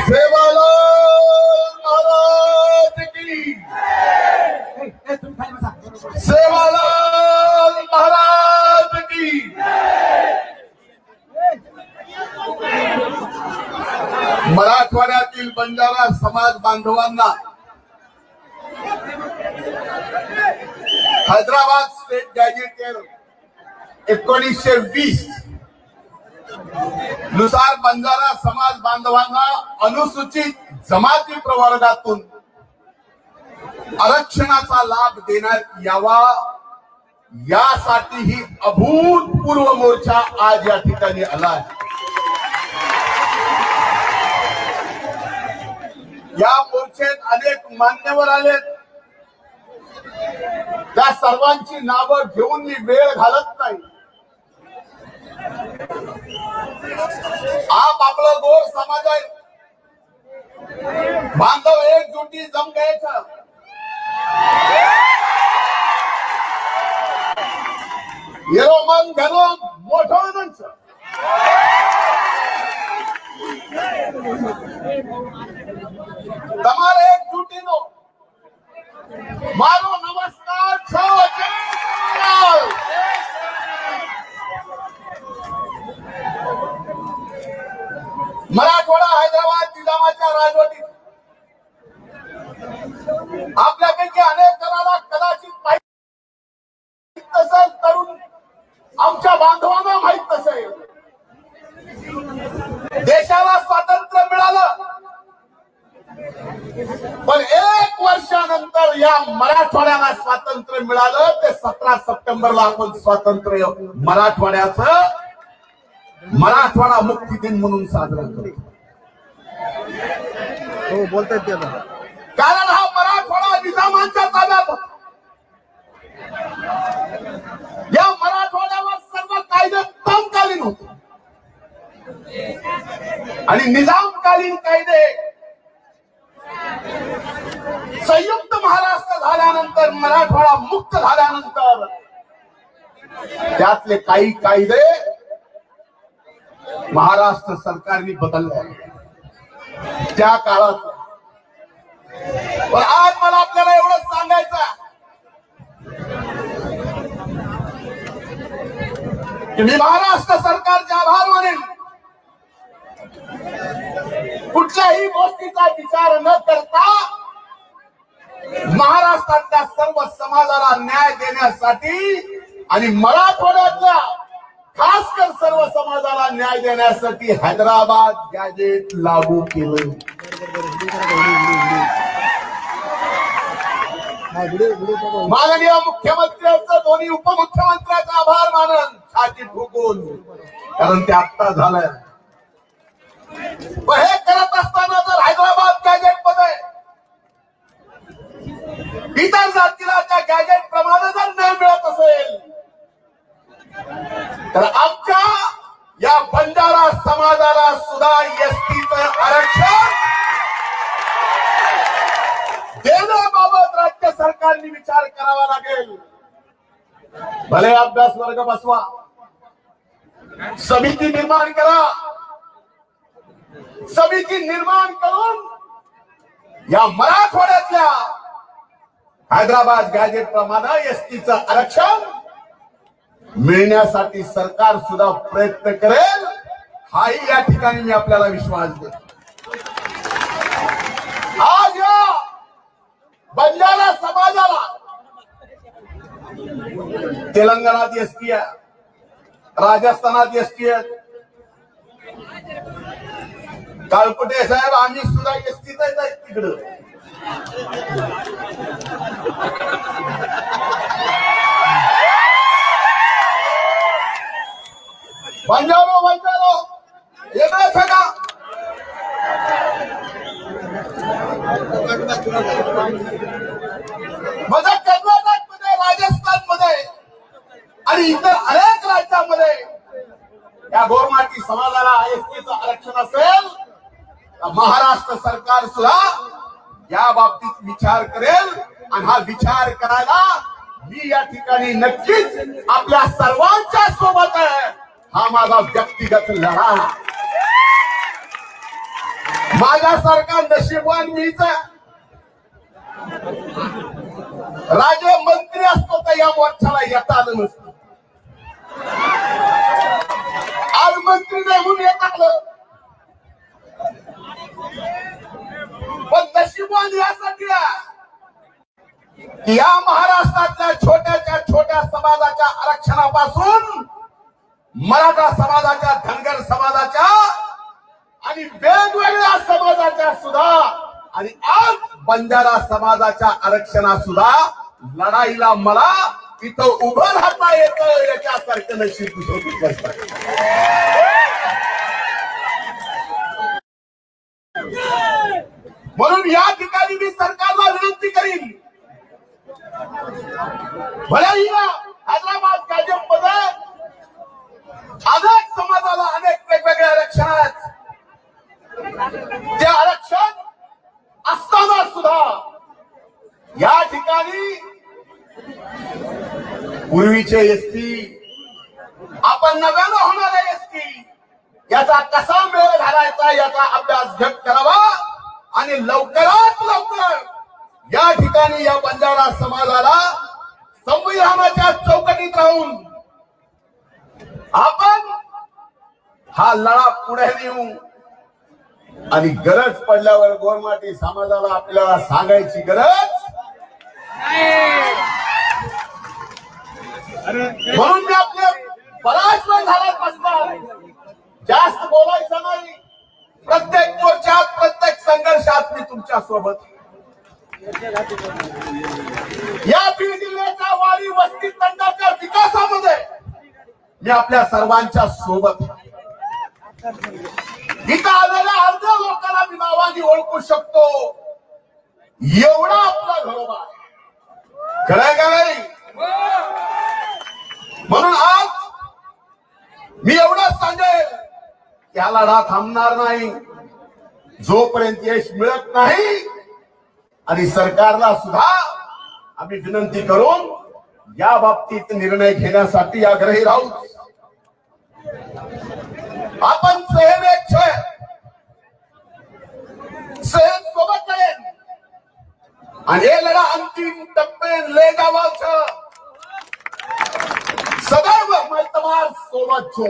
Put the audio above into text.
सेवालाल महाराज की, सेवालाल महाराज की। मराठवाड्यातील बंजारा समाज बांधवांना हैदराबाद स्टेट गॅजेटेड 1920 नुसार बंजारा समाज बांधवांना अनुसूचित जमाती प्रवर्गातून आरक्षणाचा लाभ देण्यात यावा यासाठी ही अभूतपूर्व मोर्चा आज या ठिकाणी आला आहे। या मोर्चेत अनेक मान्यवर आले, त्या सर्वांची नावं घेऊन मी वेळ घालत नाही। आप आपला गोर समाज आहे, बांधव एकजुटी जम गए था। येरो मन घरो मोठोनच તમારે એકજૂટીનો મારો નમસ્કાર છો। मराठवाडा हैदराबाद निजामाच्या राजवटीत आपल्यापैकी अनेक जणांना कदाचित माहित नसेल, तरुण आमच्या बांधवांना माहित नसेल, देशाला स्वातंत्र्य मिळालं, पण 1 वर्षानंतर या मराठवाड्याला स्वातंत्र्य मिळालं। ते 17 सप्टेंबरला आपण स्वातंत्र्य मराठवाड्याचं मराठवाडा मुक्ती दिन म्हणून साजरा करतो। हो बोलतायत त्याला, कारण हा मराठवाडा निजामांच्या ताब्यात होता। या मराठवाड्यावर सर्व कायदे तत्कालीन होते आणि निजामकालीन कायदे संयुक्त महाराष्ट्र झाल्यानंतर, मराठवाडा मुक्त झाल्यानंतर त्यातले काही कायदे महाराष्ट्र सरकारने बदलले त्या काळात। पण आज मला आपल्याला एवढंच सांगायचं की मी महाराष्ट्र सरकारचे आभार मानेन। कुठल्याही गोष्टीचा विचार न करता महाराष्ट्रातल्या सर्व समाजाला न्याय देण्यासाठी आणि मराठवाड्यातल्या खासकर सर्व समाजाला न्याय देण्यासाठी हैदराबाद गॅजेट लागू केलं। माननीय मुख्यमंत्र्यांचं, दोन्ही उपमुख्यमंत्र्यांचा आभार मानन छाती ठोकून, कारण ते आत्ता झालंय। पण हे करत असताना जर हैदराबाद गॅजेट मध्ये इतर जातीला त्या गॅजेट प्रमाणे जर न्याय मिळत असेल, तर आमच्या या बंजारा समाजाला सुद्धा एसटीचं आरक्षण देण्याबाबत राज्य सरकारने विचार करावा लागेल। भले अभ्यास वर्ग बसवा, समिती निर्माण करा, समिती निर्माण करून या मराठवाड्यातल्या हैदराबाद गॅजेट प्रमाणे एसटीचं आरक्षण मिळण्यासाठी सरकार सुद्धा प्रयत्न करेल, हाही या ठिकाणी मी आपल्याला विश्वास देतो। आज या बंजारा समाजाला तेलंगणात एसटी आहे, राजस्थानात एसटी आहे। कालकुटे साहेब, आम्ही सुद्धा एसटीच आहे तिकडं। बंजारो येत आहे का? माझ्या कर्नाटकमध्ये, राजस्थानमध्ये आणि इतर अनेक राज्यांमध्ये या गोरमाटी समाजाला एसटीचं आरक्षण असेल, महाराष्ट्र सरकार सुद्धा या बाबतीत विचार करेल आणि हा विचार करायला मी या ठिकाणी नक्कीच आपल्या सर्वांच्या सोबत आहे। हा माझा व्यक्तिगत लढा। माझ्यासारखा नशीबवान मीच राजे मंत्री असतो तर या मोर्चाला येता आलं नसतं. आज मंत्री नेमून येत आलं, पण नशीबवान यासाठी या महाराष्ट्रातल्या छोट्याच्या छोट्या समाजाच्या आरक्षणापासून मराठा समाजाच्या, धनगर समाजाच्या आणि वेगवेगळ्या समाजाच्या सुद्धा आणि आज बंजारा समाजाच्या आरक्षणा सुद्धा लढाईला मला इथं उभं राहता येतं याच्यासारखं नशीब दुसरं नसतं. म्हणून या ठिकाणी मी सरकारला विनंती करीन, भलेही हैदराबाद कायद्यामध्ये अनेक समाजाला अनेक वेगवेगळे आरक्षण आहेत, ते आरक्षण असताना सुद्धा या ठिकाणी पूर्वीचे एसटी आपण नव्यानं होणारे एसटी याचा कसा मेळ घालायचा याचा अभ्यास घट करावा आणि लवकरात लवकर या ठिकाणी या बंजारा समाजाला संविधानाच्या चौकटीत राहून आपण हा लढा पुढे नेऊ आणि गरज पडल्यावर गोरमाटी समाजाला आपल्याला सांगायची गरज म्हणून मी आपल्या बराच वेळ झाला बसणार, जास्त बोलायचं नाही. प्रत्येक मोर्चात प्रत्येक संघर्षात मी तुमच्या सोबत. या बीड जिल्ह्याच्या वाडी वस्ती तंडाच्या विकासामध्ये मी आपल्या सर्वांच्या सोबत. इथं आलेल्या अर्ध्या लोकांना मी नावाने ओळखू शकतो, एवढा आपला घरोबा आहे. खरंय का नाही? म्हणून आज मी एवढंच सांगेल, या लढा थांबणार नाही जोपर्यंत यश मिळत नाही. आणि सरकारला सुद्धा आम्ही विनंती करून या बाबतीत निर्णय घेण्यासाठी आग्रही राहू. आपण सहज सोबत करेन आणि हे लढा अंतिम टप्पे ले जावाचं सदैव मैं तुम्हारे सोबत छू.